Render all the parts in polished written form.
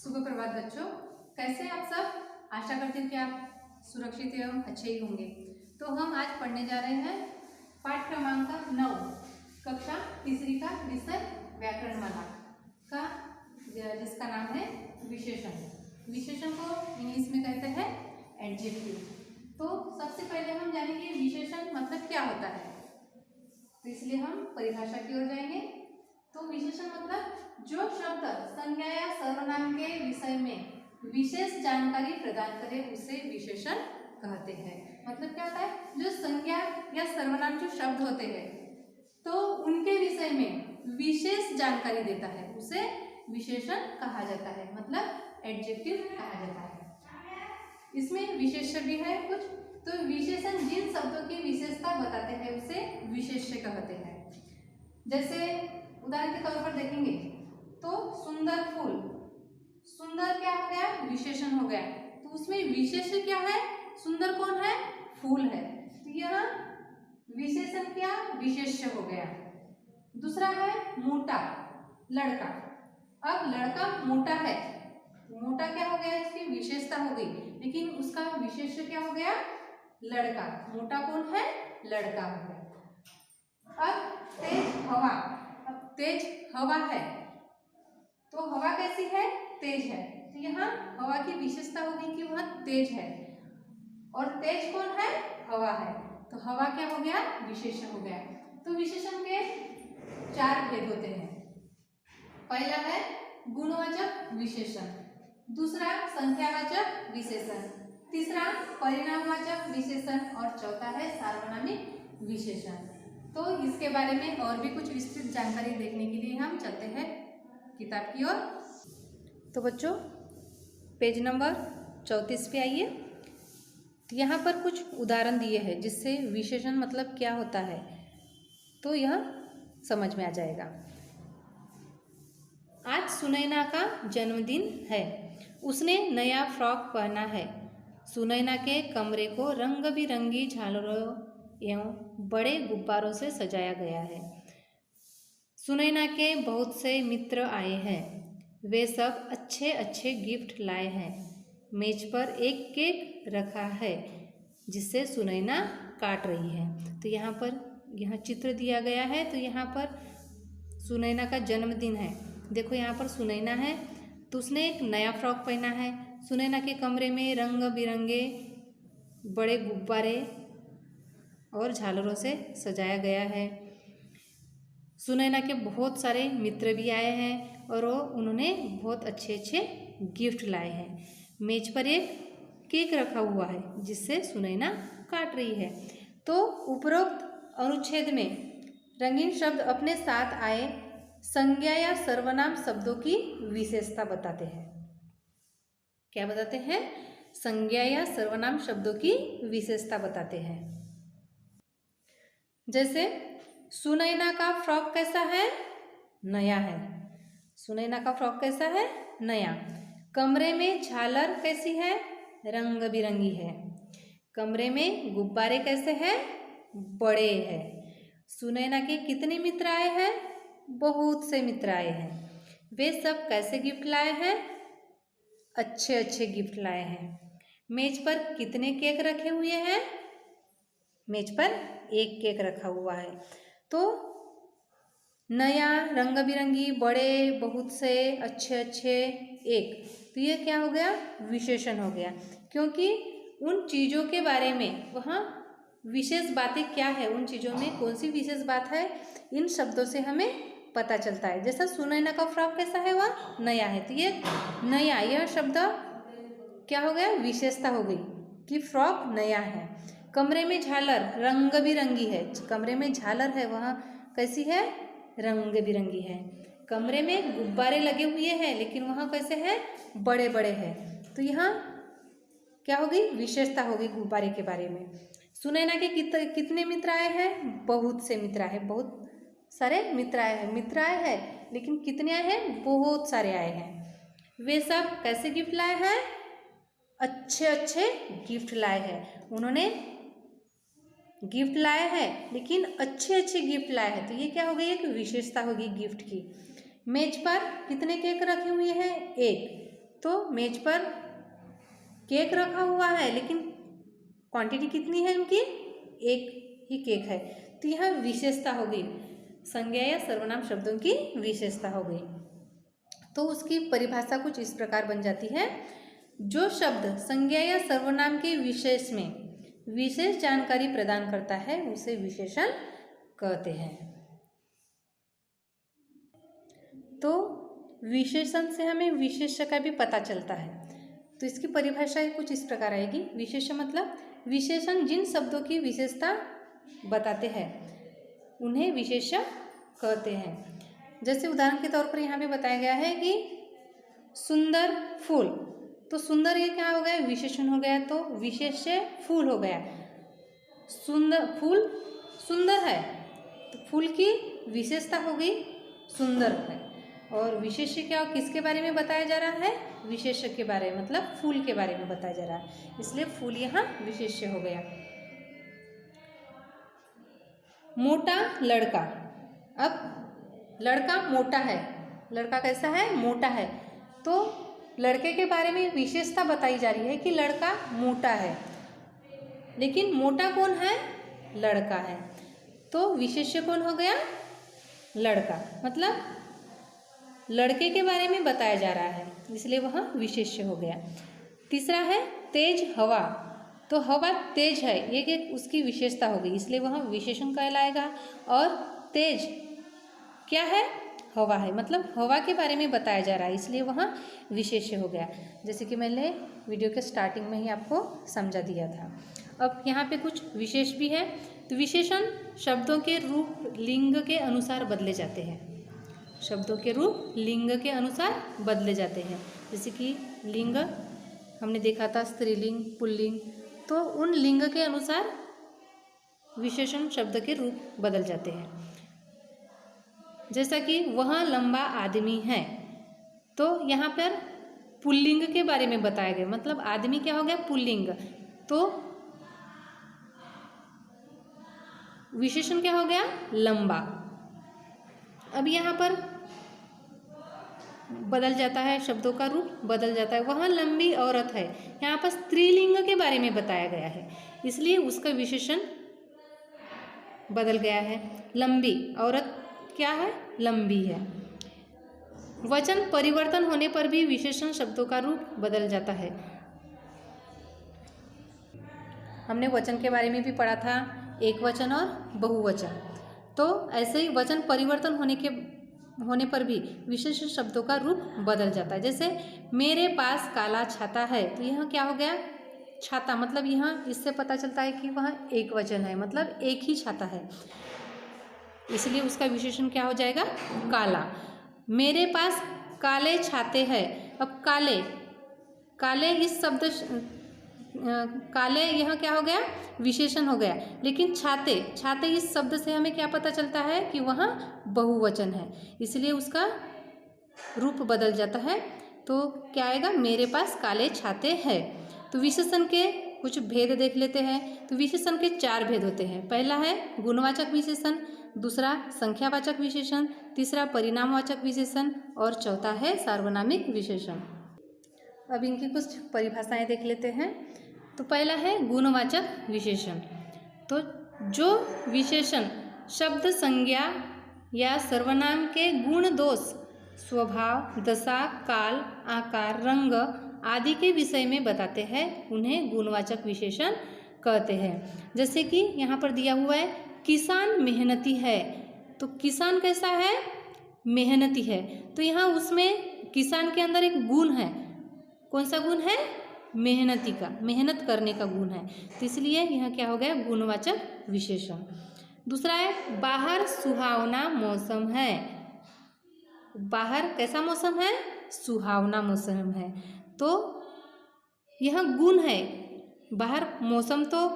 सुप्रभात बच्चों, कैसे आप सब। आशा करती हूँ कि आप सुरक्षित एवं अच्छे ही होंगे। तो हम आज पढ़ने जा रहे हैं पाठ क्रमांक 9 कक्षा तीसरी का विषय व्याकरणमाला का, जिसका नाम है विशेषण। विशेषण को इंग्लिश में कहते हैं एडजेक्टिव। तो सबसे पहले हम जानेंगे विशेषण मतलब क्या होता है, तो इसलिए हम परिभाषा की ओर जाएंगे। तो विशेषण मतलब जो शब्द संज्ञा या सर्वनाम के विषय में विशेष जानकारी प्रदान करे उसे विशेषण कहते हैं। मतलब क्या होता है, जो संज्ञा या सर्वनाम जो शब्द होते हैं तो उनके विषय में विशेष जानकारी देता है उसे विशेषण कहा जाता है, मतलब एडजेक्टिव कहा जाता है। इसमें विशेष्य भी है कुछ। तो विशेषण जिन शब्दों की विशेषता बताते हैं उसे विशेष्य कहते हैं। जैसे उदाहरण के तौर पर देखेंगे तो सुंदर फूल, सुंदर क्या हो गया, विशेषण हो गया। तो उसमें विशेष्य क्या है, सुंदर कौन है, फूल है। तो यह विशेषण क्या, विशेष्य हो गया। दूसरा है मोटा, लड़का। अब लड़का मोटा है, मोटा क्या हो गया, इसकी विशेषता हो गई, लेकिन उसका विशेष्य क्या हो गया, लड़का। मोटा कौन है, लड़का हो गया। अब तेज हवा, अब तेज हवा है तो हवा कैसी है, तेज है। तो यहाँ हवा की विशेषता होगी कि वह तेज है, और तेज कौन है, हवा है। तो हवा क्या हो गया, विशेषण हो गया। तो विशेषण के 4 भेद होते हैं। पहला है गुणवाचक विशेषण, दूसरा संख्यावाचक विशेषण, तीसरा परिणामवाचक विशेषण और चौथा है सार्वनामिक विशेषण। तो इसके बारे में और भी कुछ विस्तृत जानकारी देखने के लिए हम चलते हैं किताब की ओर। तो बच्चों पेज नंबर 34 पे आइए। तो यहाँ पर कुछ उदाहरण दिए हैं जिससे विशेषण मतलब क्या होता है तो यह समझ में आ जाएगा। आज सुनैना का जन्मदिन है, उसने नया फ्रॉक पहना है। सुनैना के कमरे को रंग बिरंगी झालरों एवं बड़े गुब्बारों से सजाया गया है। सुनैना के बहुत से मित्र आए हैं, वे सब अच्छे अच्छे गिफ्ट लाए हैं। मेज पर एक केक रखा है जिससे सुनैना काट रही है। तो यहाँ चित्र दिया गया है। तो यहाँ पर सुनैना का जन्मदिन है। देखो यहाँ पर सुनैना है तो उसने एक नया फ्रॉक पहना है। सुनैना के कमरे में रंग बिरंगे बड़े गुब्बारे और झालरों से सजाया गया है। सुनैना के बहुत सारे मित्र भी आए हैं और उन्होंने बहुत अच्छे अच्छे गिफ्ट लाए हैं। मेज पर एक केक रखा हुआ है जिससे सुनैना काट रही है। तो उपरोक्त अनुच्छेद में रंगीन शब्द अपने साथ आए संज्ञा या सर्वनाम शब्दों की विशेषता बताते हैं। क्या बताते हैं, संज्ञा या सर्वनाम शब्दों की विशेषता बताते हैं। जैसे सुनैना का फ्रॉक कैसा है, नया है। सुनैना का फ्रॉक कैसा है, नया। कमरे में झालर कैसी है, रंग बिरंगी है। कमरे में गुब्बारे कैसे हैं, बड़े हैं। सुनैना के कितने मित्र आए हैं, बहुत से मित्र आए हैं। वे सब कैसे गिफ्ट लाए हैं, अच्छे अच्छे गिफ्ट लाए हैं। मेज पर कितने केक रखे हुए हैं, मेज पर एक केक रखा हुआ है। तो नया, रंग बिरंगी, बड़े, बहुत से, अच्छे अच्छे, एक, तो ये क्या हो गया, विशेषण हो गया। क्योंकि उन चीज़ों के बारे में वहाँ विशेष बातें क्या है, उन चीज़ों में कौन सी विशेष बात है, इन शब्दों से हमें पता चलता है। जैसा सुनैना का फ्रॉक कैसा है, वह नया है। तो ये नया, यह शब्द क्या हो गया, विशेषता हो गई कि फ्रॉक नया है। कमरे में झालर रंग बिरंगी है, कमरे में झालर है, वहाँ कैसी है, रंग बिरंगी है। कमरे में गुब्बारे लगे हुए हैं लेकिन वहाँ कैसे हैं, बड़े बड़े हैं। तो यहाँ क्या हो गई, विशेषता हो गई गुब्बारे के बारे में। सुनैना के कितने मित्र आए हैं, बहुत से मित्र आए हैं, बहुत सारे मित्र आए हैं। मित्र आए हैं लेकिन कितने आए हैं, बहुत सारे आए हैं। वे सब कैसे गिफ्ट लाए हैं, अच्छे अच्छे गिफ्ट लाए हैं। उन्होंने गिफ्ट लाए हैं लेकिन अच्छे अच्छे गिफ्ट लाए हैं। तो ये क्या हो गई, एक विशेषता होगी गिफ्ट की। मेज पर कितने केक रखे हुए हैं, एक। तो मेज पर केक रखा हुआ है, लेकिन क्वांटिटी कितनी है उनकी? एक ही केक है। तो यह विशेषता हो गई, संज्ञा या सर्वनाम शब्दों की विशेषता हो गई। तो उसकी परिभाषा कुछ इस प्रकार बन जाती है, जो शब्द संज्ञा या सर्वनाम के विशेष में विशेष जानकारी प्रदान करता है उसे विशेषण कहते हैं। तो विशेषण से हमें विशेष्य का भी पता चलता है। तो इसकी परिभाषा कुछ इस प्रकार आएगी। विशेष्य मतलब विशेषण जिन शब्दों की विशेषता बताते हैं उन्हें विशेष्य कहते हैं। जैसे उदाहरण के तौर पर यहाँ पे बताया गया है कि सुंदर फूल, तो सुंदर ये क्या हो गया? विशेषण हो गया, तो विशेष्य फूल हो गया। सुंदर फूल सुंदर है, तो फूल की विशेषता हो गई सुंदर है। और विशेष्य क्या, किसके बारे में बताया जा रहा है? विशेष्य के बारे में, मतलब फूल के बारे में बताया जा रहा है, इसलिए फूल यहाँ विशेष्य हो गया। मोटा लड़का, अब लड़का मोटा है, लड़का कैसा है? मोटा है। तो लड़के के बारे में विशेषता बताई जा रही है कि लड़का मोटा है, लेकिन मोटा कौन है? लड़का है। तो विशेष्य कौन हो गया? लड़का, मतलब लड़के के बारे में बताया जा रहा है, इसलिए वह विशेष्य हो गया। तीसरा है तेज हवा, तो हवा तेज है, ये उसकी विशेषता हो गई, इसलिए वह विशेषण कहलाएगा। और तेज क्या है? हवा है, मतलब हवा के बारे में बताया जा रहा है, इसलिए वह विशेष्य हो गया, जैसे कि मैंने वीडियो के स्टार्टिंग में ही आपको समझा दिया था। अब यहाँ पे कुछ विशेष भी है। तो विशेषण शब्दों के रूप लिंग के अनुसार बदले जाते हैं, शब्दों के रूप लिंग के अनुसार बदले जाते हैं। जैसे कि लिंग हमने देखा था, स्त्रीलिंग, पुल्लिंग, तो उन लिंग के अनुसार विशेषण शब्द के रूप बदल जाते हैं। जैसा कि वह लंबा आदमी है, तो यहाँ पर पुल्लिंग के बारे में बताया गया, मतलब आदमी क्या हो गया? पुल्लिंग, तो विशेषण क्या हो गया? लंबा। अब यहाँ पर बदल जाता है, शब्दों का रूप बदल जाता है। वह लंबी औरत है, यहाँ पर स्त्रीलिंग के बारे में बताया गया है, इसलिए उसका विशेषण बदल गया है। लंबी औरत क्या है? लंबी है। वचन परिवर्तन होने पर भी विशेषण शब्दों का रूप बदल जाता है। हमने वचन के बारे में भी पढ़ा था, एक वचन और बहुवचन। तो ऐसे ही वचन परिवर्तन होने पर भी विशेषण शब्दों का रूप बदल जाता है। जैसे मेरे पास काला छाता है, तो यह क्या हो गया? छाता, मतलब यहाँ इससे पता चलता है कि वह एक वचन है, मतलब एक ही छाता है, इसलिए उसका विशेषण क्या हो जाएगा? काला। मेरे पास काले छाते हैं, अब काले, काले इस शब्द काले यहाँ क्या हो गया? विशेषण हो गया। लेकिन छाते, छाते इस शब्द से हमें क्या पता चलता है कि वह बहुवचन है, इसलिए उसका रूप बदल जाता है। तो क्या आएगा? मेरे पास काले छाते हैं। तो विशेषण के कुछ भेद देख लेते हैं। तो विशेषण के 4 भेद होते हैं। पहला है गुणवाचक विशेषण, दूसरा संख्यावाचक विशेषण, तीसरा परिणामवाचक विशेषण और चौथा है सार्वनामिक विशेषण। अब इनकी कुछ परिभाषाएं देख लेते हैं। तो पहला है गुणवाचक विशेषण। तो जो विशेषण शब्द संज्ञा या सर्वनाम के गुण दोष, स्वभाव, दशा, काल, आकार, रंग आदि के विषय में बताते हैं उन्हें गुणवाचक विशेषण कहते हैं। जैसे कि यहाँ पर दिया हुआ है किसान मेहनती है, तो किसान कैसा है? मेहनती है। तो यहाँ उसमें किसान के अंदर एक गुण है, कौन सा गुण है? मेहनती का, मेहनत करने का गुण है, तो इसलिए यह क्या हो गया? गुणवाचक विशेषण। दूसरा है बाहर सुहावना मौसम है। बाहर कैसा मौसम है? सुहावना मौसम है, तो यह गुण है। बाहर मौसम तो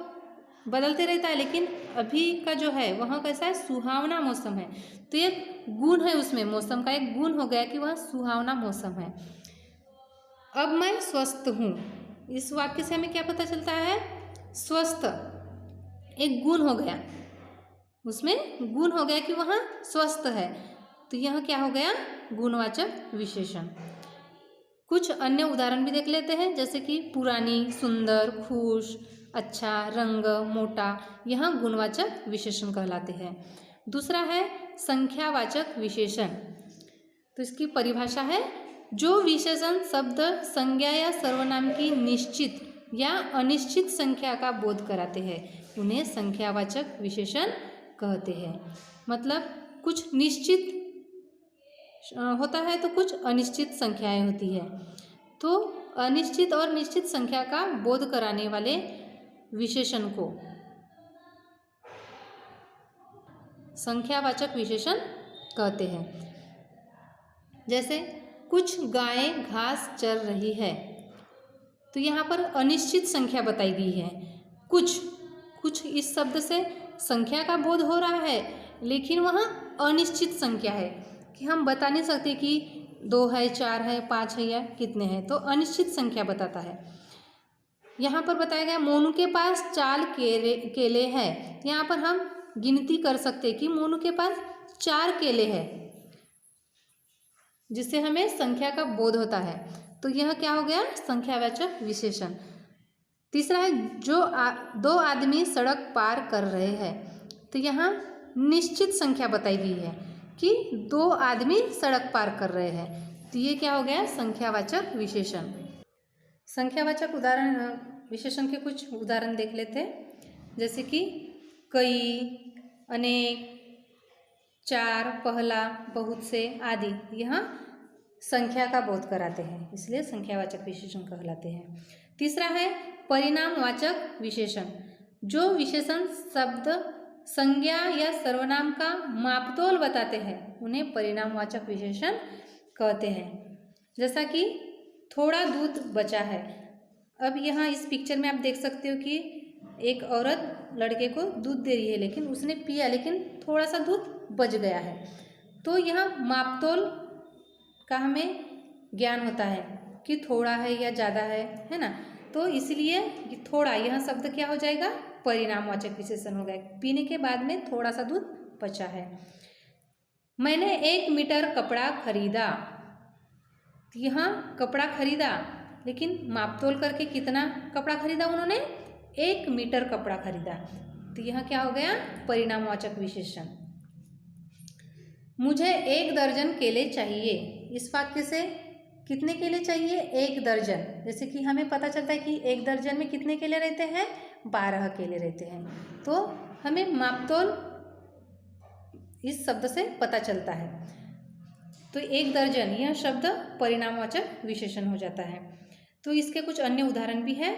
बदलते रहता है, लेकिन अभी का जो है वह कैसा है? सुहावना मौसम है, तो एक गुण है उसमें, मौसम का एक गुण हो गया कि वह सुहावना मौसम है। अब मैं स्वस्थ हूँ, इस वाक्य से हमें क्या पता चलता है? स्वस्थ एक गुण हो गया, उसमें गुण हो गया कि वह स्वस्थ है, तो यह क्या हो गया? गुणवाचक विशेषण। कुछ अन्य उदाहरण भी देख लेते हैं, जैसे कि पुरानी, सुंदर, खुश, अच्छा, रंग, मोटा, यह गुणवाचक विशेषण कहलाते हैं। दूसरा है संख्यावाचक विशेषण। तो इसकी परिभाषा है, जो विशेषण शब्द, संज्ञा या सर्वनाम की निश्चित या अनिश्चित संख्या का बोध कराते हैं उन्हें संख्यावाचक विशेषण कहते हैं। मतलब कुछ निश्चित होता है तो कुछ अनिश्चित संख्याएं होती है। तो अनिश्चित और निश्चित संख्या का बोध कराने वाले विशेषण को संख्यावाचक विशेषण कहते हैं। जैसे कुछ गायें घास चर रही है, तो यहाँ पर अनिश्चित संख्या बताई गई है। कुछ इस शब्द से संख्या का बोध हो रहा है, लेकिन वह अनिश्चित संख्या है कि हम बता नहीं सकते कि 2 है, 4 है, 5 है या कितने हैं, तो अनिश्चित संख्या बताता है। यहाँ पर बताया गया मोनू के पास 4 केले हैं। यहाँ पर हम गिनती कर सकते हैं कि मोनू के पास 4 केले हैं, जिससे हमें संख्या का बोध होता है। तो यह क्या हो गया? संख्यावाचक विशेषण। तीसरा है दो आदमी सड़क पार कर रहे हैं, तो यहाँ निश्चित संख्या बताई गई है कि 2 आदमी सड़क पार कर रहे हैं, तो ये क्या हो गया? संख्यावाचक विशेषण। संख्यावाचक विशेषण के कुछ उदाहरण देख लेते हैं, जैसे कि कई, अनेक, 4, पहला, बहुत से आदि। यहाँ संख्या का बोध कराते हैं, इसलिए संख्यावाचक विशेषण कहलाते हैं। तीसरा है परिणामवाचक विशेषण। जो विशेषण शब्द, संज्ञा या सर्वनाम का मापतोल बताते हैं उन्हें परिणामवाचक विशेषण कहते हैं। जैसा कि थोड़ा दूध बचा है। अब यहाँ इस पिक्चर में आप देख सकते हो कि एक औरत लड़के को दूध दे रही है, लेकिन उसने पिया, लेकिन थोड़ा सा दूध बच गया है। तो यहाँ मापतोल का हमें ज्ञान होता है कि थोड़ा है या ज़्यादा है ना। तो इसलिए थोड़ा, यह शब्द क्या हो जाएगा? परिणामवाचक विशेषण हो गया। पीने के बाद में थोड़ा सा दूध बचा है। मैंने 1 मीटर कपड़ा खरीदा। यहाँ कपड़ा खरीदा, लेकिन मापतोल करके कितना कपड़ा खरीदा उन्होंने? 1 मीटर कपड़ा खरीदा। तो यहाँ क्या हो गया? परिणामवाचक विशेषण। मुझे 1 दर्जन केले चाहिए। इस वाक्य से कितने केले चाहिए? 1 दर्जन। जैसे कि हमें पता चलता है कि 1 दर्जन में कितने केले रहते हैं? 12 केले रहते हैं। तो हमें मापतोल इस शब्द से पता चलता है। तो 1 दर्जन, यह शब्द परिणामवाचक विशेषण हो जाता है। तो इसके कुछ अन्य उदाहरण भी है।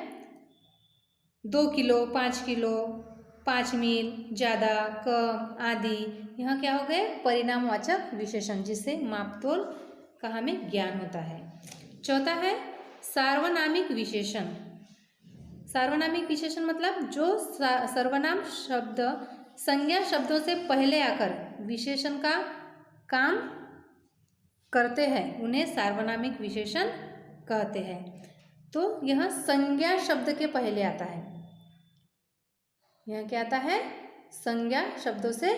2 किलो, 5 किलो, 5 मील, ज़्यादा, कम, आदि। यहाँ क्या हो गए? परिणामवाचक विशेषण, जिससे मापतोल का हमें ज्ञान होता है। चौथा है सार्वनामिक विशेषण। सार्वनामिक विशेषण मतलब जो सर्वनाम शब्द संज्ञा शब्दों से पहले आकर विशेषण का काम करते हैं उन्हें सार्वनामिक विशेषण कहते हैं। तो यह संज्ञा शब्द के पहले आता है। यह क्या आता है? संज्ञा शब्दों से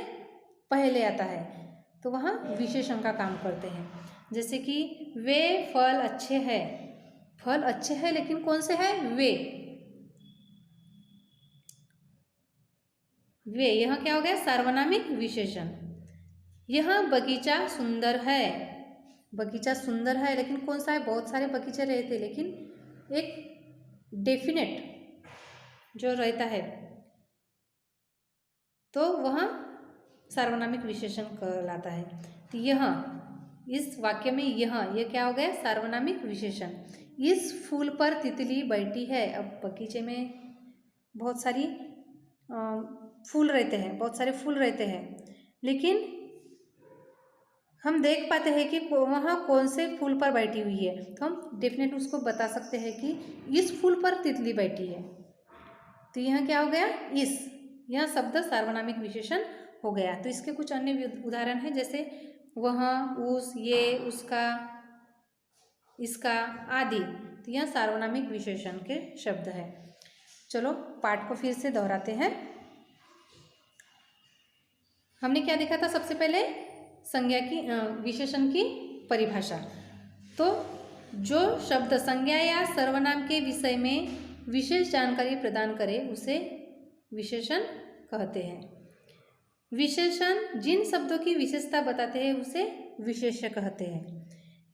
पहले आता है, तो वहाँ विशेषण का काम करते हैं। जैसे कि वे फल अच्छे हैं। फल अच्छे हैं, लेकिन कौन से हैं? वे। यह क्या हो गया? सार्वनामिक विशेषण। यह बगीचा सुंदर है। बगीचा सुंदर है, लेकिन कौन सा है? बहुत सारे बगीचे रहते, लेकिन एक डेफिनेट जो रहता है, तो वह सार्वनामिक विशेषण कहलाता है। तो यह इस वाक्य में यह क्या हो गया? सार्वनामिक विशेषण। इस फूल पर तितली बैठी है। अब बगीचे में बहुत सारी फूल रहते हैं, बहुत सारे फूल रहते हैं, लेकिन हम देख पाते हैं कि वहाँ कौन से फूल पर बैठी हुई है, तो हम डेफिनेट उसको बता सकते हैं कि इस फूल पर तितली बैठी है। तो यह क्या हो गया? यह शब्द सार्वनामिक विशेषण हो गया। तो इसके कुछ अन्य उदाहरण हैं, जैसे वह, उस, ये, उसका, इसका आदि। तो यह सार्वनामिक विशेषण के शब्द है। चलो पाठ को फिर से दोहराते हैं। हमने क्या देखा था? सबसे पहले संज्ञा की विशेषण की परिभाषा। तो जो शब्द संज्ञा या सर्वनाम के विषय में विशेष जानकारी प्रदान करे उसे विशेषण कहते हैं। विशेषण जिन शब्दों की विशेषता बताते हैं उसे विशेष्य कहते हैं।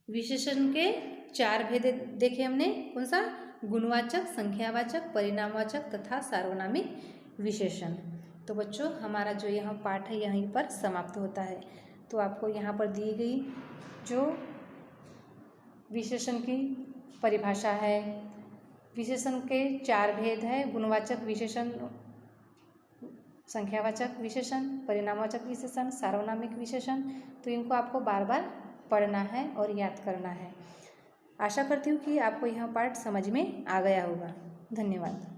विशेषण के 4 भेद देखे हमने, कौन सा? गुणवाचक, संख्यावाचक, परिणामवाचक तथा सार्वनामिक विशेषण। तो बच्चों हमारा जो यह पाठ है यहीं पर समाप्त होता है। तो आपको यहाँ पर दी गई जो विशेषण की परिभाषा है, विशेषण के 4 भेद है, गुणवाचक विशेषण, संख्यावाचक विशेषण, परिणामवाचक विशेषण, सार्वनामिक विशेषण। तो इनको आपको बार बार पढ़ना है और याद करना है। आशा करती हूँ कि आपको यह पाठ समझ में आ गया होगा। धन्यवाद।